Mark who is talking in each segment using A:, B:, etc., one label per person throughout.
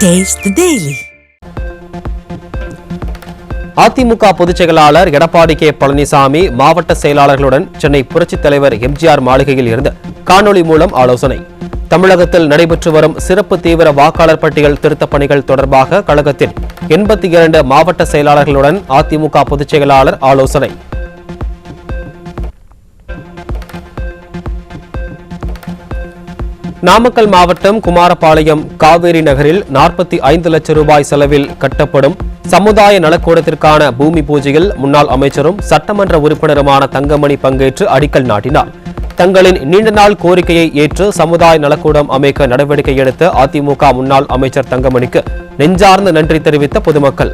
A: Taste the Daily.
B: AIADMK பொதுச் செயலாளர் Edappadi K Palaniswami மாவட்ட செயலாளர்களுடன் சென்னை புரட்சித் தலைவர் எம்ஜிஆர் மாளிகையில் இருந்து காணொலி மூலம் ஆலோசனை. தமிழகத்தில் நடைபெற்று வரும் சிறப்பு தீவிர வாக்காளர் பட்டியல் திருத்தப் பணிகள் தொடர்பாக கழகத்தின் 82 மாவட்ட செயலாளர்களுடன் அதிமுக பொதுச் செயலாளர் ஆலோசனை. நாமக்கல் மாவட்டம் குமாரபாளையம் காவேரி நகரில் 45 லட்சம் ரூபாய் செலவில் கட்டப்படும் சமுதாய நலக்கூடத்திற்கான பூமி பூஜையில் முன்னாள் அமைச்சரும் சட்டமன்ற உறுப்பினருமான தங்கமணி பங்கேற்று அடிக்கல் நாட்டினார். தங்களின் நீண்ட நாள் கோரிக்கையை ஏற்று சமுதாய நலக்கூடம் அமைக்க நடவடிக்கை எடுத்த அதிமுக முன்னாள் அமைச்சர் தங்கமணிக்கு நெஞ்சார்ந்த நன்றி தெரிவித்த பொதுமக்கள்.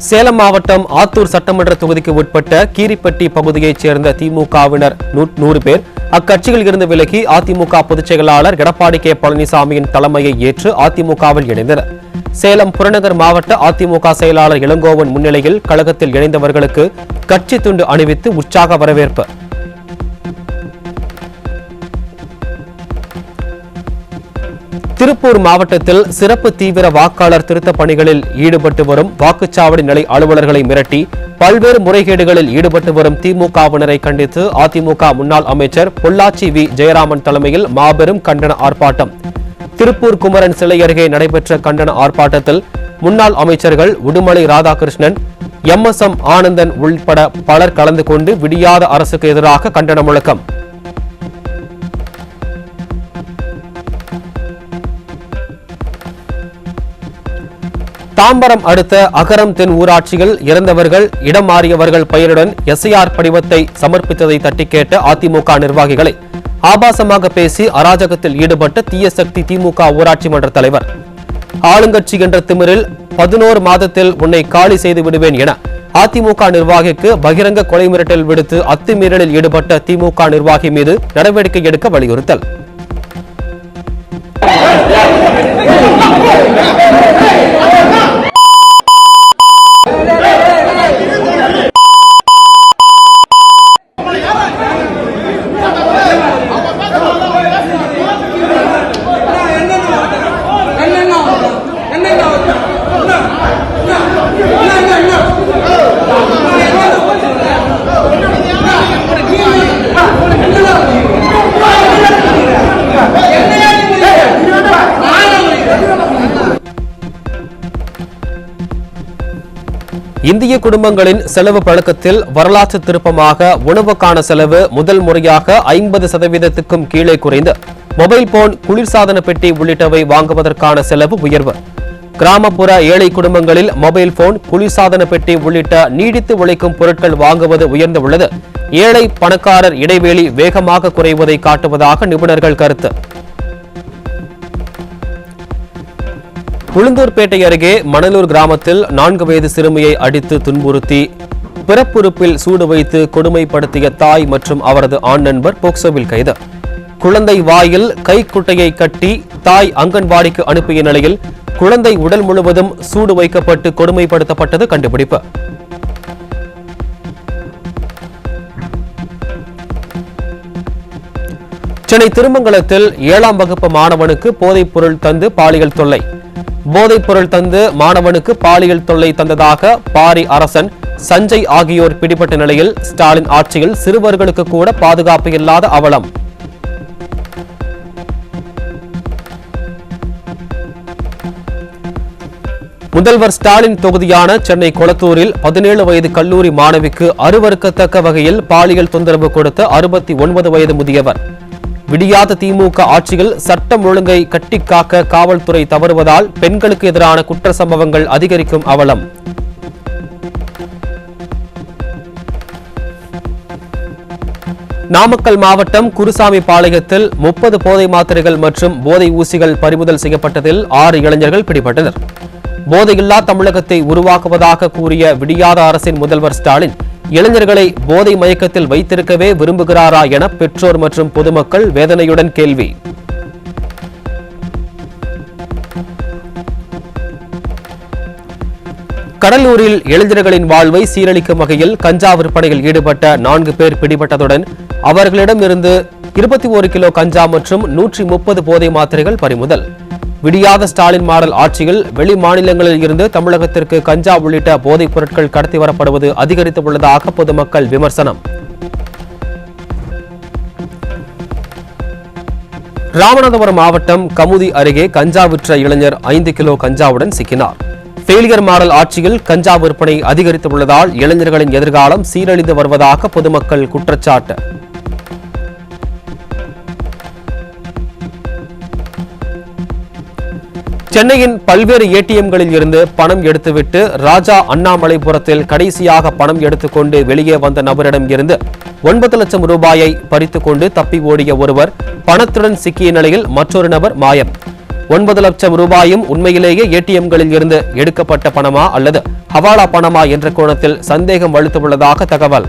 B: சேலம் மாவட்டம் ஆத்தூர் சட்டமன்ற தொகுதிக்கு உட்பட்ட கீரிப்பட்டி பகுதியைச் சேர்ந்த திமுகவினர் 100 பேர் அக்கட்சியில் இருந்து விலகி அதிமுக பொதுச் செயலாளர் எடப்பாடி கே பழனிசாமியின் தலைமையை ஏற்று அதிமுகவில் இணைந்தனர். சேலம் புறநகர் மாவட்ட அதிமுக செயலாளர் இளங்கோவன் முன்னிலையில் கழகத்தில் இணைந்தவர்களுக்கு கட்சி துண்டு அணிவித்து உற்சாக வரவேற்பு. திருப்பூர் மாவட்டத்தில் சிறப்பு தீவிர வாக்காளர் திருத்தப் பணிகளில் ஈடுபட்டு வரும் வாக்குச்சாவடி நிலை அலுவலர்களை மிரட்டி பல்வேறு முறைகேடுகளில் ஈடுபட்டு வரும் திமுகவினரை கண்டித்து அதிமுக முன்னாள் அமைச்சர் பொள்ளாச்சி வி ஜெயராமன் தலைமையில் மாபெரும் கண்டன ஆர்ப்பாட்டம். திருப்பூர் குமரன் சிலை அருகே நடைபெற்ற கண்டன ஆர்ப்பாட்டத்தில் முன்னாள் அமைச்சர்கள் உடுமலை ராதாகிருஷ்ணன், எம்.எஸ்.எம். ஆனந்தன் உள்பட பலர் கலந்து கொண்டு விடியாத அரசுக்கு எதிராக கண்டன முழக்கம். தாம்பரம் அடுத்த அகரம் தென் ஊராட்சியில் இறந்தவர்கள் இடம் மாறியவர்கள் பெயருடன் எஸ்ஐஆர் படிவத்தை சமர்ப்பித்ததை தட்டி கேட்ட அதிமுக நிர்வாகிகளை ஆபாசமாக பேசி அராஜகத்தில் ஈடுபட்ட தீய சக்தி திமுக ஊராட்சி மன்ற தலைவர். ஆளுங்கட்சி என்ற திமிரில் 11 மாதத்தில் உன்னை காலி செய்து விடுவேன் என அதிமுக நிர்வாகிக்கு பகிரங்க கொலை மிரட்டல் விடுத்து அத்துமீறலில் ஈடுபட்ட திமுக நிர்வாகி மீது நடவடிக்கை எடுக்க வலியுறுத்தல். இந்திய குடும்பங்களின் செலவு பழக்கத்தில் வரலாற்று திருப்பமாக உணவுக்கான செலவு முதல் முறையாக 50% கீழே குறைந்து மொபைல் போன், குளிர்சாதன பெட்டி உள்ளிட்டவை வாங்குவதற்கான செலவு உயர்வு. கிராமப்புற ஏழை குடும்பங்களில் மொபைல் போன், குளிர்சாதன பெட்டி உள்ளிட்ட நீடித்து உழைக்கும் பொருட்கள் வாங்குவது உயர்ந்துள்ளது ஏழை பணக்காரர் இடைவெளி வேகமாக குறைவதை காட்டுவதாக நிபுணர்கள் கருத்து. உளுந்தூர்பேட்டை அருகே மணலூர் கிராமத்தில் 4 வயது சிறுமியை அடித்து துன்புறுத்தி பிறப்புறுப்பில் சூடு வைத்து கொடுமைப்படுத்திய தாய் மற்றும் அவரது ஆண் நண்பர் போக்சோவில் கைது. குழந்தை வாயில் கைக்குட்டையை கட்டி தாய் அங்கன்வாடிக்கு அனுப்பிய நிலையில் குழந்தை உடல் முழுவதும் சூடு வைக்கப்பட்டு கொடுமைப்படுத்தப்பட்டது கண்டுபிடிப்பு. சென்னை திருமங்கலத்தில் 7ஆம் வகுப்பு மாணவனுக்கு போதைப் பொருள் தந்து பாலியல் தொல்லை. போதைப் பொருள் தந்து மாணவனுக்கு பாலியல் தொல்லை தந்ததாக பாரி அரசன், சஞ்சய் ஆகியோர் பிடிபட்ட நிலையில் ஸ்டாலின் ஆட்சியில் சிறுவர்களுக்கு கூட பாதுகாப்பு இல்லாத அவலம். முதல்வர் ஸ்டாலின் தொகுதியான சென்னை கொளத்தூரில் 17 வயது கல்லூரி மாணவிக்கு அருவருக்கத்தக்க வகையில் பாலியல் தொந்தரவு கொடுத்த 69 வயது முதியவர். விடியாத திமுக ஆட்சியில் சட்டம் ஒழுங்கை கட்டிக்காக்க காவல்துறை தவறுவதால் பெண்களுக்கு எதிரான குற்ற சம்பவங்கள் அதிகரிக்கும் அவலம். நாமக்கல் மாவட்டம் குருசாமி பாளையத்தில் 30 போதை மாத்திரைகள் மற்றும் போதை ஊசிகள் பறிமுதல் செய்யப்பட்டதில் 6 இளைஞர்கள் பிடிபட்டனர். போதையில்லா தமிழகத்தை உருவாக்குவதாக கூறிய விடியாத அரசின் முதல்வர் ஸ்டாலின் இளைஞர்களை போதை மயக்கத்தில் வைத்திருக்கவே விரும்புகிறாரா என பெற்றோர் மற்றும் பொதுமக்கள் வேதனையுடன் கேள்வி. கடலூரில் இளைஞர்களின் வாழ்வை சீரழிக்கும் வகையில் கஞ்சா விற்பனையில் ஈடுபட்ட 4 பேர் பிடிபட்டதுடன் அவர்களிடமிருந்து 21 கிலோ கஞ்சா மற்றும் 130 போதை மாத்திரைகள் பறிமுதல். விடியாத ஸ்டாலின் மாடல் ஆட்சியில் வெளி மாநிலங்களில் இருந்து தமிழகத்திற்கு கஞ்சா உள்ளிட்ட போதைப் பொருட்கள் கடத்தி வரப்படுவது அதிகரித்துள்ளதாக பொதுமக்கள் விமர்சனம். ராமநாதபுரம் மாவட்டம் கமுதி அருகே கஞ்சா விற்ற இளைஞர் 5 கிலோ கஞ்சாவுடன் சிக்கினார். ஃபெயிலியர் மாடல் ஆட்சியில் கஞ்சா விற்பனை அதிகரித்துள்ளதால் இளைஞர்களின் எதிர்காலம் சீரழிந்து வருவதாக பொதுமக்கள் குற்றச்சாட்டு. சென்னையின் பல்வேறு ஏடிஎம்களில் இருந்து பணம் எடுத்துவிட்டு ராஜா அண்ணாமலைபுரத்தில் கடைசியாக பணம் எடுத்துக்கொண்டு வெளியே வந்த நபரிடம் இருந்து 9 லட்சம் ரூபாயை பறித்துக் கொண்டு தப்பி ஓடிய ஒருவர் பணத்துடன் சிக்கிய நிலையில் மற்றொரு நபர் மாயம். 9 லட்சம் ரூபாயும் உண்மையிலேயே ஏடிஎம்களில் இருந்து எடுக்கப்பட்ட பணமா அல்லது ஹவாலா பணமா என்ற கோணத்தில் சந்தேகம் வலுத்துள்ளதாக தகவல்.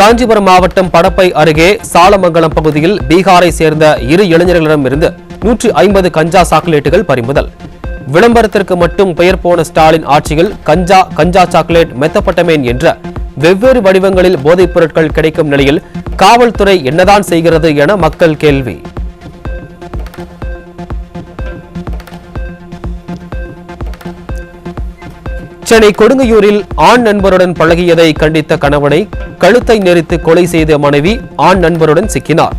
B: காஞ்சிபுரம் மாவட்டம் படப்பை அருகே சாலமங்கலம் பகுதியில் பீகாரை சேர்ந்த 2 இளைஞர்களிடமிருந்து 150 கஞ்சா சாக்லேட்டுகள் பறிமுதல். விளம்பரத்திற்கு மட்டும் பெயர் போன ஸ்டாலின் ஆட்சியில் கஞ்சா சாக்லேட், மெத்தப்பட்டமேன் என்ற வெவ்வேறு வடிவங்களில் போதைப் பொருட்கள் கிடைக்கும் நிலையில் காவல்துறை என்னதான் செய்கிறது என மக்கள் கேள்வி. சென்னை கொடுங்கையூரில் ஆண் நண்பருடன் பழகியதை கண்டித்த கணவனை கழுத்தை நெரித்து கொலை செய்த மனைவி ஆண் நண்பருடன் சிக்கினார்.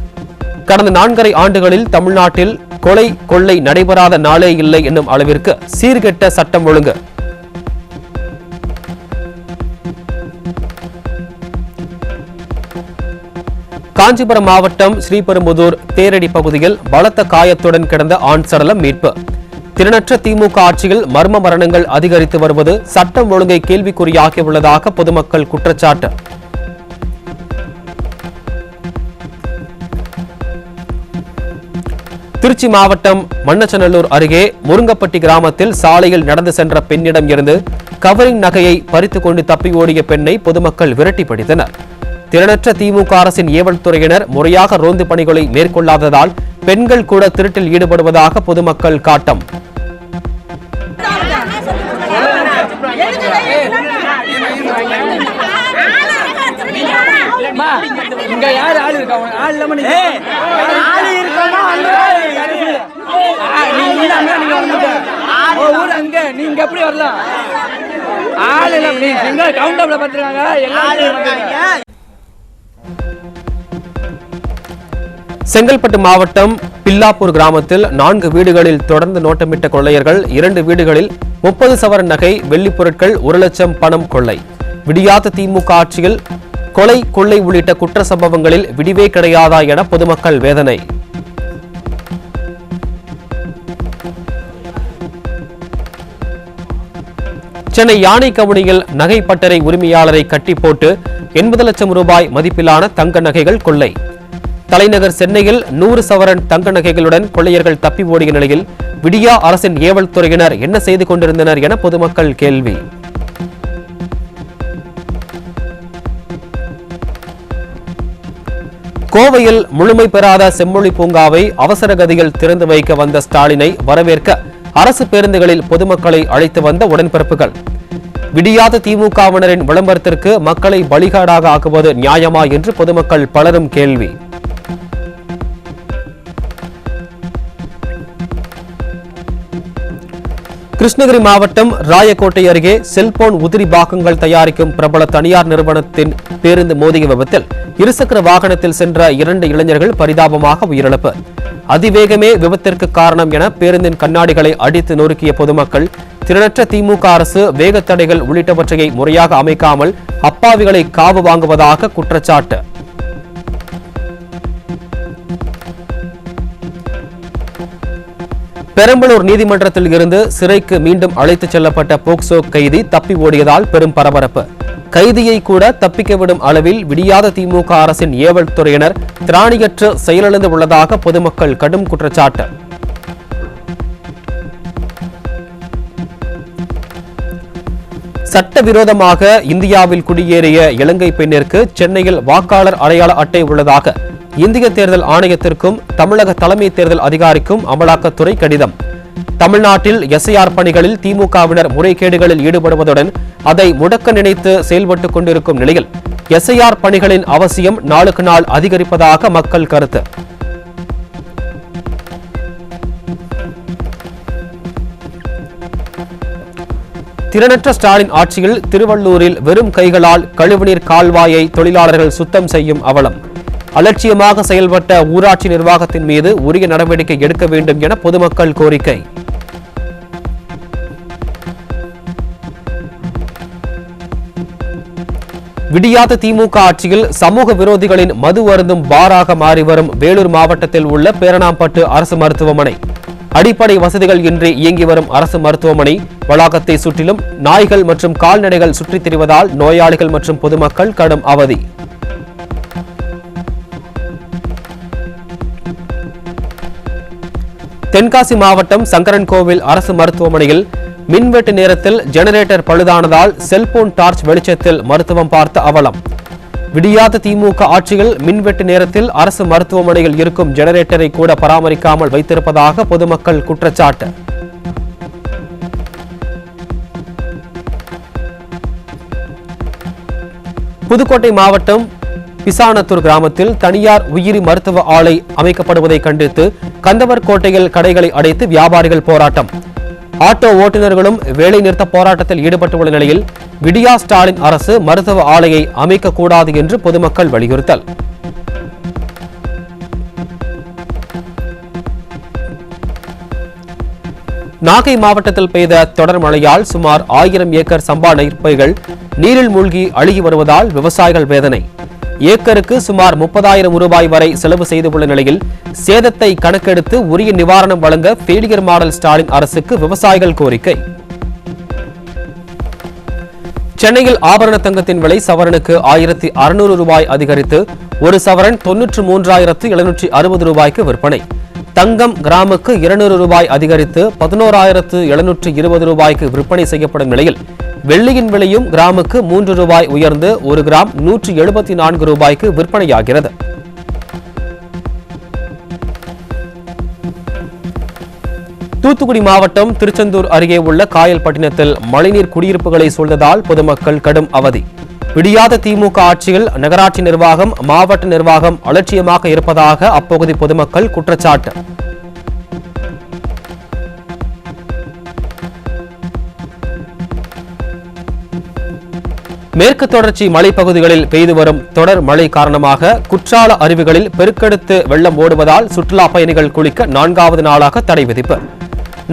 B: கடந்த 4.5 ஆண்டுகளில் தமிழ்நாட்டில் கொலை கொள்ளை நடைபெறாத நாளே இல்லை என்னும் அளவிற்கு சீர்கெட்ட சட்டம் ஒழுங்கு. காஞ்சிபுரம் மாவட்டம் ஸ்ரீபெரும்புதூர் தேரடி பகுதியில் பலத்த காயத்துடன் கிடந்த ஆண் சடலம் மீட்பு. திறனற்ற திமுக ஆட்சியில் மர்ம மரணங்கள் அதிகரித்து வருவது சட்டம் ஒழுங்கை கேள்விக்குறியாகியுள்ளதாக பொதுமக்கள் குற்றச்சாட்டு. திருச்சி மாவட்டம் மண்ணச்சநல்லூர் அருகே முருங்கப்பட்டி கிராமத்தில் சாலையில் நடந்து சென்ற பெண்ணிடம் இருந்து கவரிங் நகையை பறித்துக் கொண்டு தப்பி ஓடிய பெண்ணை பொதுமக்கள் விரட்டி பிடித்தனர். திறனற்ற திமுக அரசின் ஏவல் துறையினர் முறையாக ரோந்து பணிகளை மேற்கொள்ளாததால் பெண்கள் கூட திருட்டில் ஈடுபடுவதாக பொதுமக்கள் காட்டம்.
A: நீங்க எப்படி வரலாம்? ஆள் இல்ல, கவுண்டப்ல பாத்துருக்காங்க.
B: செங்கல்பட்டு மாவட்டம் பில்லாப்பூர் கிராமத்தில் 4 வீடுகளில் தொடர்ந்து நோட்டமிட்ட கொள்ளையர்கள் 2 வீடுகளில் 30 சவரன் நகை, வெள்ளிப் பொருட்கள், 1 லட்சம் பணம் கொள்ளை. விடியாத திமுக ஆட்சியில் கொலை கொள்ளை உள்ளிட்ட குற்ற சம்பவங்களில் விடிவே கிடையாதா என பொதுமக்கள் வேதனை. சென்னை யானைக்கவுனியில் நகை பட்டறை உரிமையாளரை கட்டி போட்டு 80 லட்சம் ரூபாய் மதிப்பிலான தங்க நகைகள் கொள்ளை. தலைநகர் சென்னையில் 100 சவரன் தங்க நகைகளுடன் கொள்ளையர்கள் தப்பி ஓடிய நிலையில் விடியா அரசின் ஏவல் துறையினர் என்ன செய்து கொண்டிருந்தனர் என பொதுமக்கள் கேள்வி. கோவையில் முழுமை பெறாத செம்மொழி பூங்காவை அவசர கதியில் திறந்து வைக்க வந்த ஸ்டாலினை வரவேற்க அரசு பேருந்துகளில் பொதுமக்களை அழைத்து வந்த உடன்பிறப்புகள். விடியாத திமுகவினரின் விளம்பரத்திற்கு மக்களை பலிகாடாக ஆக்குவது நியாயமா என்று பொதுமக்கள் பலரும் கேள்வி. கிருஷ்ணகிரி மாவட்டம் ராயக்கோட்டை அருகே செல்போன் உதிரி பாகங்கள் தயாரிக்கும் பிரபல தனியார் நிறுவனத்தின் பேருந்து மோதிய விபத்தில் இருசக்கர வாகனத்தில் சென்ற 2 இளைஞர்கள் பரிதாபமாக உயிரிழப்பு. அதிவேகமே விபத்திற்கு காரணம் என பேருந்தின் கண்ணாடிகளை அடித்து நொறுக்கிய பொதுமக்கள். திறனற்ற திமுக அரசு வேகத்தடைகள் உள்ளிட்டவற்றை முறையாக அமைக்காமல் அப்பாவிகளை காவு வாங்குவதாக குற்றச்சாட்டு. பெரம்பலூர் நீதிமன்றத்தில் இருந்து சிறைக்கு மீண்டும் அழைத்துச் செல்லப்பட்ட போக்சோ கைதி தப்பி ஓடியதால் பெரும் பரபரப்பு. கைதியை கூட தப்பிக்க விடும் அளவில் விடியாத திமுக அரசின் ஏவல் துறையினர் திராணியற்று செயலிழந்து உள்ளதாக பொதுமக்கள் கடும் குற்றச்சாட்டு. சட்டவிரோதமாக இந்தியாவில் குடியேறிய இலங்கை பெண்ணிற்கு சென்னையில் வாக்காளர் அடையாள அட்டை உள்ளதாக இந்திய தேர்தல் ஆணையத்திற்கும் தமிழக தலைமை தேர்தல் அதிகாரிக்கும் அமலாக்கத்துறை கடிதம். தமிழ்நாட்டில் எஸ்ஐஆர் பணிகளில் திமுகவினர் முறைகேடுகளில் ஈடுபடுவதுடன் அதை முடக்க நினைத்து செயல்பட்டுக் கொண்டிருக்கும் நிலையில் எஸ்ஐஆர் பணிகளின் அவசியம் நாளுக்கு நாள் அதிகரிப்பதாக மக்கள் கருத்து. திறனற்ற ஸ்டாலின் ஆட்சியில் திருவள்ளூரில் வெறும் கைகளால் கழிவுநீர் கால்வாயை தொழிலாளர்கள் சுத்தம் செய்யும் அவலம். அலட்சியமாக செயல்பட்ட ஊராட்சி நிர்வாகத்தின் மீது உரிய நடவடிக்கை எடுக்க வேண்டும் என பொதுமக்கள் கோரிக்கை. விடியாத திமுக ஆட்சியில் சமூக விரோதிகளின் மது அருந்தும் பாராக மாறி வரும் வேலூர் மாவட்டத்தில் உள்ள பேரணாம்பட்டு அரசு மருத்துவமனை. அடிப்படை வசதிகள் இன்றி இயங்கி வரும் அரசு மருத்துவமனை வளாகத்தை சுற்றிலும் நாய்கள் மற்றும் கால்நடைகள் சுற்றித் திரிவதால் நோயாளிகள் மற்றும் பொதுமக்கள் கடும் அவதி. தென்காசி மாவட்டம் சங்கரன்கோவில் அரசு மருத்துவமனையில் மின்வெட்டு நேரத்தில் ஜெனரேட்டர் பழுதானதால் செல்போன் டார்ச் வெளிச்சத்தில் மருத்துவம் பார்த்த அவலம். விடியாத திமுக ஆட்சியில் மின்வெட்டு நேரத்தில் அரசு மருத்துவமனையில் இருக்கும் ஜெனரேட்டரை கூட பராமரிக்காமல் வைத்திருப்பதாக பொதுமக்கள் குற்றச்சாட்டு. புதுக்கோட்டை மாவட்டம் பிசானத்தூர் கிராமத்தில் தனியார் உயிரி மருத்துவ ஆலை அமைக்கப்படுவதை கண்டித்து கந்தவர் கோட்டையில் கடைகளை அடைத்து வியாபாரிகள் போராட்டம். ஆட்டோ ஓட்டுநர்களும் வேலை நிறுத்த போராட்டத்தில் ஈடுபட்டுள்ள நிலையில் விடியா ஸ்டாலின் அரசு மருத்துவ ஆலையை அமைக்கக்கூடாது என்று பொதுமக்கள் வலியுறுத்தல். நாகை மாவட்டத்தில் பெய்த தொடர் மழையால் சுமார் 1000 ஏக்கர் சம்பா நெற்பயிர்கள் நீரில் மூழ்கி அழுகி வருவதால் விவசாயிகள் வேதனை. ஏக்கருக்கு சுமார் 30,000 ரூபாய் வரை செலவு செய்துள்ள நிலையில் சேதத்தை கணக்கெடுத்து உரிய நிவாரணம் வழங்க ஃபெயிலியர் மாடல் ஸ்டாலின் அரசுக்கு விவசாயிகள் கோரிக்கை. சென்னையில் ஆபரண தங்கத்தின் விலை சவரனுக்கு 1600 ரூபாய் அதிகரித்து ஒரு சவரன் 93,760 ரூபாய்க்கு விற்பனை. தங்கம் கிராமுக்கு 200 ரூபாய் அதிகரித்து 11,720 ரூபாய்க்கு விற்பனை செய்யப்படும் நிலையில் வெள்ளியின் விலையும் கிராமுக்கு 3 ரூபாய் உயர்ந்து ஒரு கிராம் 174 ரூபாய்க்கு விற்பனையாகிறது. தூத்துக்குடி மாவட்டம் திருச்செந்தூர் அருகே உள்ள காயல்பட்டினத்தில் மழைநீர் குடியிருப்புகளை சூழ்ந்ததால் பொதுமக்கள் கடும் அவதி. விடியாத திமுக ஆட்சியில் நகராட்சி நிர்வாகம் மாவட்ட நிர்வாகம் அலட்சியமாக இருப்பதாக அப்பகுதி பொதுமக்கள் குற்றச்சாட்டு. மேற்கு தொடர்ச்சி மலைப்பகுதிகளில் பெய்து வரும் தொடர் மழை காரணமாக குற்றால அருவிகளில் பெருக்கெடுத்து வெள்ளம் ஓடுவதால் சுற்றுலா பயணிகள் குளிக்க 4வது நாளாக தடை விதிப்பு.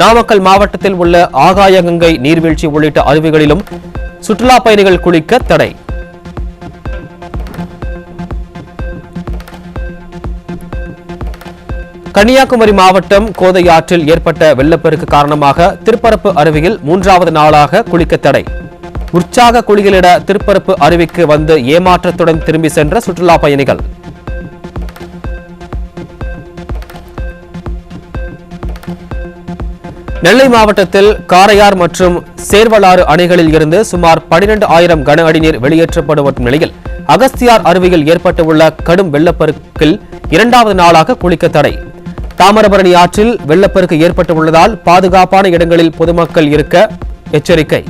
B: நாமக்கல் மாவட்டத்தில் உள்ள ஆகாயகங்கை நீர்வீழ்ச்சி உள்ளிட்ட அருவிகளிலும் சுற்றுலா பயணிகள் குளிக்க தடை. கன்னியாகுமரி மாவட்டம் கோதை ஆற்றில் ஏற்பட்ட வெள்ளப்பெருக்கு காரணமாக திருப்பரப்பு அருவியில் 3வது நாளாக குளிக்க தடை. உற்சாக குளியலிட திருப்பரப்பு அருவிக்கு வந்து ஏமாற்றத்துடன் திரும்பி சென்ற சுற்றுலா பயணிகள். நெல்லை மாவட்டத்தில் காரையார் மற்றும் சேர்வலாறு அணைகளில் இருந்து சுமார் 12,000 கன அடி நீர் வெளியேற்றப்படும் நிலையில் அகஸ்தியார் அருவியில் ஏற்பட்டுள்ள கடும் வெள்ளப்பெருக்கில் 2வது நாளாக குளிக்க தடை. தாமிரபரணி ஆற்றில் வெள்ளப்பெருக்கு ஏற்பட்டுள்ளதால் பாதுகாப்பான இடங்களில் பொதுமக்கள் இருக்க எச்சரிக்கை.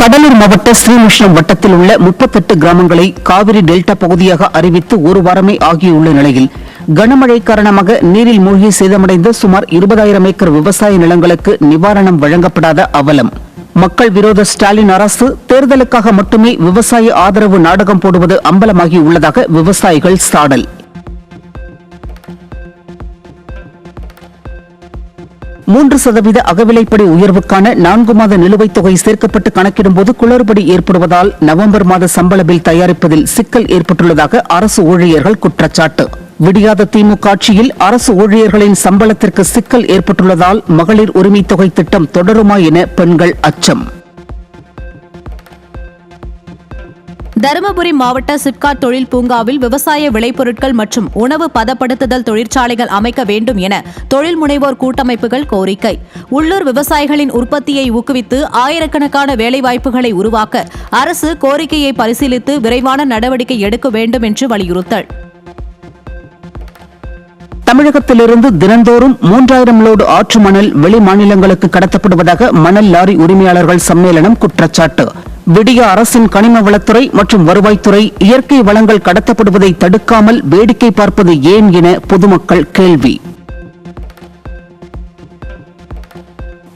C: கடலூர் மாவட்ட ஸ்ரீமுஷ்ணம் வட்டத்தில் உள்ள 38 கிராமங்களை காவிரி டெல்டா பகுதியாக அறிவித்து ஒரு வாரமே ஆகியுள்ள நிலையில் கனமழை காரணமாக நீரில் மூழ்கி சேதமடைந்த சுமார் 20,000 ஏக்கர் விவசாய நிலங்களுக்கு நிவாரணம் வழங்கப்படாத அவலம். மக்கள் விரோத ஸ்டாலின் அரசு தேர்தலுக்காக மட்டுமே விவசாய ஆதரவு நாடகம் போடுவது அம்பலமாகி உள்ளதாக விவசாயிகள் சாடல். %3 அகவிலைப்படி உயர்வுக்கான 4 மாத நிலுவைத் தொகை சேர்க்கப்பட்டு கணக்கிடும்போது குளறுபடி ஏற்படுவதால் நவம்பர் மாத சம்பள பில் தயாரிப்பதில் சிக்கல் ஏற்பட்டுள்ளதாக அரசு ஊழியர்கள் குற்றச்சாட்டு. விடியாத திமுக ஆட்சியில் அரசு ஊழியர்களின் சம்பளத்திற்கு சிக்கல் ஏற்பட்டுள்ளதால் மகளிர் உரிமைத் தொகை திட்டம் தொடருமா என பெண்கள் அச்சம்.
D: தருமபுரி மாவட்ட சிப்காட் தொழில் பூங்காவில் விவசாய விளைபொருட்கள் மற்றும் உணவு பதப்படுத்துதல் தொழிற்சாலைகள் அமைக்க வேண்டும் என தொழில் முனைவோர் கூட்டமைப்புகள் கோரிக்கை. உள்ளூர் விவசாயிகளின் உற்பத்தியை ஊக்குவித்து ஆயிரக்கணக்கான வேலைவாய்ப்புகளை உருவாக்க அரசு கோரிக்கையை பரிசீலித்து விரைவான நடவடிக்கை எடுக்க வேண்டும் என்று வலியுறுத்தல்.
C: தமிழகத்திலிருந்து தினந்தோறும் 3000 லோடு ஆற்று மணல் வெளி மாநிலங்களுக்கு கடத்தப்படுவதாக மணல் லாரி உரிமையாளர்கள் சம்மேளனம் குற்றச்சாட்டு. விடிய அரசின் கனிம வளத்துறை மற்றும் வருவாய்த்துறை இயற்கை வளங்கள் கடத்தப்படுவதை தடுக்காமல் வேடிக்கை பார்ப்பது ஏன் என பொதுமக்கள் கேள்வி.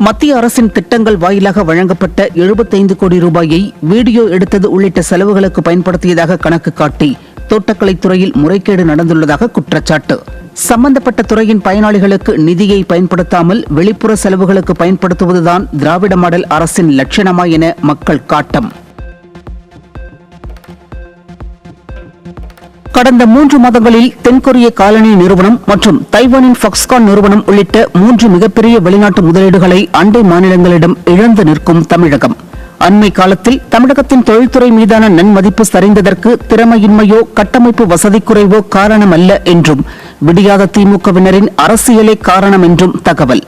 C: மத்திய அரசின் திட்டங்கள் வாயிலாக வழங்கப்பட்ட 75 கோடி ரூபாயை வீடியோ எடுத்தது உள்ளிட்ட செலவுகளுக்கு பயன்படுத்தியதாக கணக்கு காட்டி தோட்டக்கலைத்துறையில் முறைகேடு நடந்துள்ளதாக குற்றச்சாட்டு. சம்பந்தப்பட்ட துறையின் பயனாளிகளுக்கு நிதியை பயன்படுத்தாமல் வெளிப்புற செலவுகளுக்கு பயன்படுத்துவதுதான் திராவிட மாடல் அரசின் லட்சணமா என மக்கள் காட்டம். கடந்த 3 மாதங்களில் தென்கொரிய காலனி நிறுவனம் மற்றும் தைவானின் ஃபாக்ஸ்கான் நிறுவனம் உள்ளிட்ட 3 மிகப்பெரிய வெளிநாட்டு முதலீடுகளை அண்டை மாநிலங்களிடம் இழந்து நிற்கும் தமிழகம். அண்மை காலத்தில் தமிழகத்தின் தொழில்துறை மீதான நன்மதிப்பு சரிந்ததற்கு திறமையின்மையோ கட்டமைப்பு வசதி குறைவோ காரணம் அல்ல என்றும் விடியாத திமுகவினரின் அரசியலே காரணம் என்றும் தகவல்.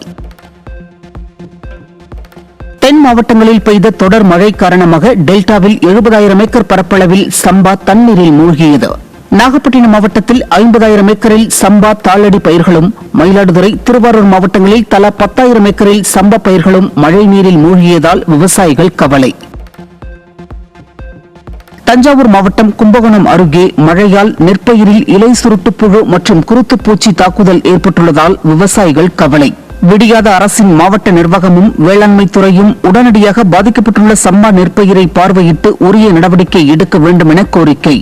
C: தென் மாவட்டங்களில் பெய்த தொடர் மழை காரணமாக டெல்டாவில் 70,000 ஏக்கர் பரப்பளவில் சம்பா தண்ணீரில் மூழ்கியது. நாகப்பட்டினம் மாவட்டத்தில் 50,000 ஏக்கரில் சம்பா தாளடி பயிர்களும், மயிலாடுதுறை, திருவாரூர் மாவட்டங்களில் தலா 10,000 ஏக்கரில் சம்பா பயிர்களும் மழை நீரில் மூழ்கியதால் விவசாயிகள் கவலை. தஞ்சாவூர் மாவட்டம் கும்பகோணம் அருகே மழையால் நெற்பயிரில் இலை சுருட்டுப்புழு மற்றும் குருத்துப்பூச்சி தாக்குதல் ஏற்பட்டுள்ளதால் விவசாயிகள் கவலை. விடியாத அரசின் மாவட்ட நிர்வாகமும் வேளாண்மை துறையும் உடனடியாக பாதிக்கப்பட்டுள்ள சம்பா நெற்பயிரை பார்வையிட்டு உரிய நடவடிக்கை எடுக்க வேண்டும் என கோரிக்கை.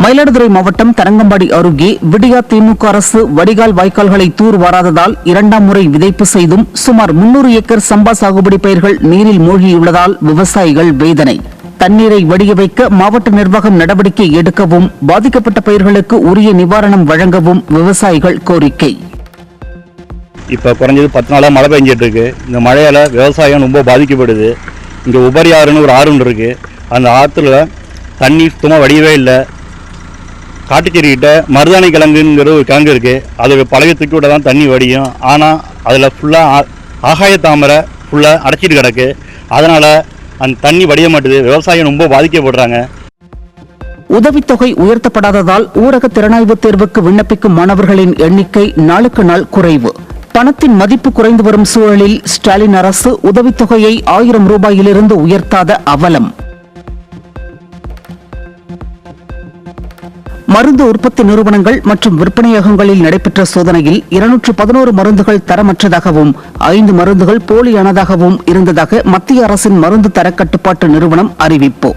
C: மயிலாடுதுறை மாவட்டம் தரங்கம்பாடி அருகே விடியா திமுக அரசு வடிகால் வாய்க்கால்களை தூர்வாராததால் 2ஆம் முறை விதைப்பு செய்தும் சுமார் 300 ஏக்கர் சம்பா சாகுபடி பயிர்கள் நீரில் மூழ்கியுள்ளதால் விவசாயிகள் வேதனை. தண்ணீரை வடிய வைக்க மாவட்ட நிர்வாகம் நடவடிக்கை எடுக்கவும், பாதிக்கப்பட்ட பயிர்களுக்கு உரிய நிவாரணம் வழங்கவும் விவசாயிகள் கோரிக்கை.
E: இப்போ குறைஞ்சது 10 நாளாக மழை பெஞ்சிட்டு இருக்கு. இந்த மழையால் விவசாயம் ரொம்ப பாதிக்கப்படுது. இங்கே உபரி ஆறுன்னு ஒரு ஆறு இருக்கு. அந்த ஆற்றுல தண்ணி சுத்தமாக வடியவே இல்லை. காட்டுச்சேரிக்கிட்ட மருதாணி கிழங்குங்கிற ஒரு கிழங்கு இருக்குது. அது பழைய தூக்கி விட தான் தண்ணி வடியும். ஆனால் அதில் ஃபுல்லாக ஆகாய தாமரை ஃபுல்லாக அடைச்சிட்டு கிடக்கு. அதனால் அந்த தண்ணி வடிய மாட்டுது. விவசாயம் ரொம்ப பாதிக்கப்படுறாங்க.
C: உதவித்தொகை உயர்த்தப்படாததால் ஊரக திறனாய்வு தேர்வுக்கு விண்ணப்பிக்கும் மாணவர்களின் எண்ணிக்கை நாளுக்கு நாள் குறைவு. பணத்தின் மதிப்பு குறைந்து வரும் சூழலில் ஸ்டாலின் அரசு உதவித்தொகையை 1000 ரூபாயிலிருந்து உயர்த்தாத அவலம். மருந்து உற்பத்தி நிறுவனங்கள் மற்றும் விற்பனையகங்களில் நடைபெற்ற சோதனையில் 211 மருந்துகள் தரமற்றதாகவும் 5 மருந்துகள் போலியானதாகவும் இருந்ததாக மத்திய அரசின் மருந்து தரக்கட்டுப்பாட்டு நிறுவனம் அறிவிப்பு.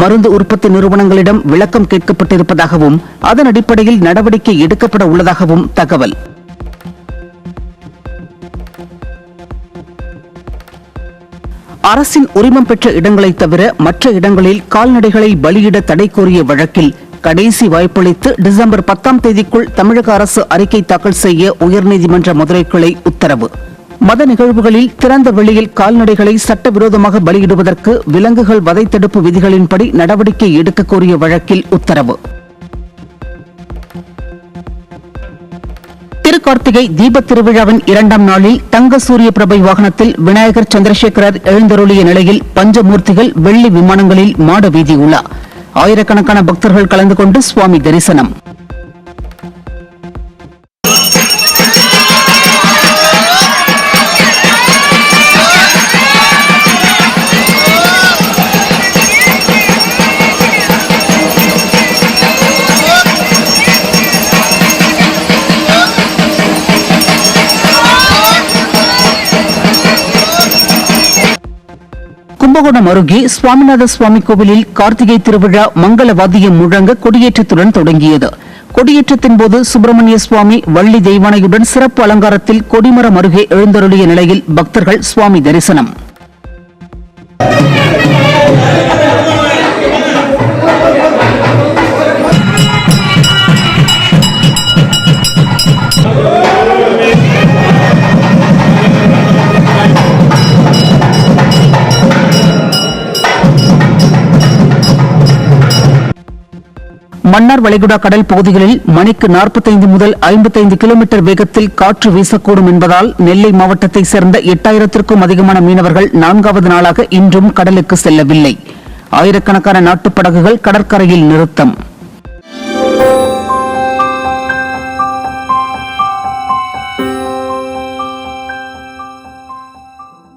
C: மருந்து உற்பத்தி நிறுவனங்களிடம் விளக்கம் கேட்கப்பட்டிருப்பதாகவும் அதன் அடிப்படையில் நடவடிக்கை எடுக்கப்பட உள்ளதாகவும் தகவல். அரசின் உரிமம் பெற்ற இடங்களை தவிர மற்ற இடங்களில் கால்நடைகளை பலியிட தடை கோரிய வழக்கில் கடைசி வாய்ப்பளித்து டிசம்பர் 10ஆம் தேதிக்குள் தமிழக அரசு அறிக்கை தாக்கல் செய்ய உயர்நீதிமன்ற மதுரை கிளை உத்தரவு. மத நிகழ்வுகளில் திறந்த வெளியில் கால்நடைகளை சட்டவிரோதமாக பலியிடுவதற்கு விலங்குகள் வதை தடுப்பு விதிகளின்படி நடவடிக்கை எடுக்க கோரிய வழக்கில் உத்தரவு. திருக்கார்த்திகை தீபத் திருவிழாவின் 2ஆம் நாளில் தங்க சூரிய பிரபை வாகனத்தில் விநாயகர் சந்திரசேகரர் எழுந்தருளிய நிலையில் பஞ்சமூர்த்திகள் வெள்ளி விமானங்களில் மாட வீதி உலா. ஆயிரக்கணக்கான பக்தர்கள் கலந்து கொண்டு சுவாமி தரிசனம். கும்பகோணம் அருகே சுவாமிநாத சுவாமி கோவிலில் கார்த்திகை திருவிழா மங்கள வாத்தியம் முழங்க கொடியேற்றத்துடன் தொடங்கியது. கொடியேற்றத்தின் போது சுப்பிரமணிய சுவாமி வள்ளி தெய்வானையுடன் சிறப்பு அலங்காரத்தில் கொடிமரம் அருகே எழுந்தருளிய நிலையில் பக்தர்கள் சுவாமி தரிசனம். மன்னார் வளைகுடா கடல் பகுதிகளில் மணிக்கு 45 முதல் 55 கிலோமீட்டர் வேகத்தில் காற்று வீசக்கூடும் என்பதால் நெல்லை மாவட்டத்தை சேர்ந்த 8000த்திற்கும் அதிகமான மீனவர்கள் 4வது நாளாக இன்றும் கடலுக்கு செல்லவில்லை. ஆயிரக்கணக்கான நாட்டுப் படகுகள் கடற்கரையில் நிறுத்தம்.